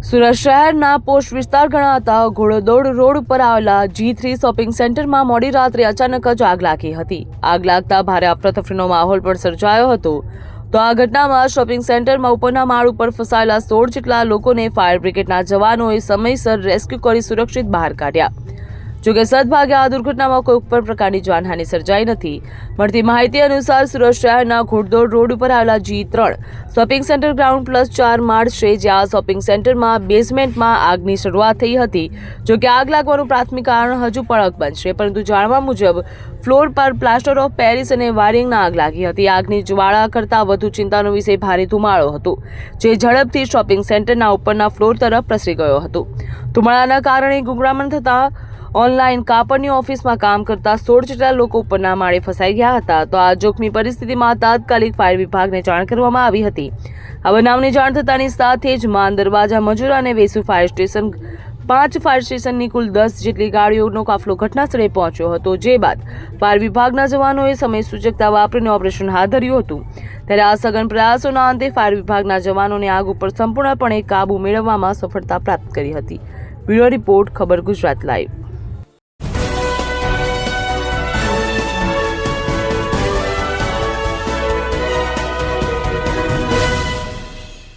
સુરત શહેરના પોસ્ટ વિસ્તાર ગણાતા ઘોડદોડ રોડ ઉપર આવેલા G3 શોપિંગ સેન્ટરમાં મોડી રાત્રે અચાનક જ આગ લાગી હતી। આગ લાગતા ભારે અફરાતફરીનો માહોલ પણ સર્જાયો હતો। તો આ ઘટનામાં શોપિંગ સેન્ટરમાં ઉપરના માળ ઉપર ફસાયેલા 16 જેટલા લોકોને ફાયર બ્રિગેડના જવાનોએ સમયસર રેસ્ક્યુ કરી સુરક્ષિત બહાર કાઢ્યા। જોકે સદભાગ્યે આ દુર્ઘટનામાં કોઈ પણ પ્રકારની જાનહાનિ સર્જાઈ નથી। મળતી માહિતી અનુસાર સુરત શહેરના ઘોડદોડ રોડ ઉપર આવેલા G3 shopping centre ground plus 4 માળ છે, જ્યાં શોપિંગ સેન્ટરમાં બેઝમેન્ટમાં આગની શરૂઆત થઈ હતી। જોકે આગ લાગવાનું પ્રાથમિક કારણ હજુ પણ અકબંધ છે, પરંતુ જાણવા મુજબ ફ્લોર પર પ્લાસ્ટર ઓફ પેરિસ અને વાયરિંગના આગ લાગી હતી। આગની જ્વાળા કરતાં વધુ ચિંતાનો વિષય ભારે ધુમાડો હતો, જે ઝડપથી શોપિંગ સેન્ટરના ઉપરના ફ્લોર તરફ પ્રસરી ગયો હતો। ધુમાડાના કારણે ગુંગળામણ થતાં ઓનલાઈન કાપડની ઓફિસમાં કામ કરતા 16 જેટલા લોકો ઉપરના માળે ફસાઈ ગયા હતા। તો આ જોખમી પરિસ્થિતિમાં તાત્કાલિક ફાયર વિભાગને જાણ કરવામાં આવી હતી। આ બનાવની જાણ થતાની સાથે જ માન દરવાજા, મજૂરા અને વેસુ ફાયર સ્ટેશન 5 ફાયર સ્ટેશનની કુલ 10 જેટલી ગાડીઓનો કાફલો ઘટનાસ્થળે પહોંચ્યો હતો। જે બાદ ફાયર વિભાગના જવાનોએ સમય સૂચકતા વાપરીને ઓપરેશન હાથ ધર્યું હતું। ત્યારે આ સઘન પ્રયાસોના અંતે ફાયર વિભાગના જવાનોને આગ ઉપર સંપૂર્ણપણે કાબુ મેળવવામાં સફળતા પ્રાપ્ત કરી હતી। બ્યુરો રિપોર્ટ, ખબર ગુજરાત લાઈવ।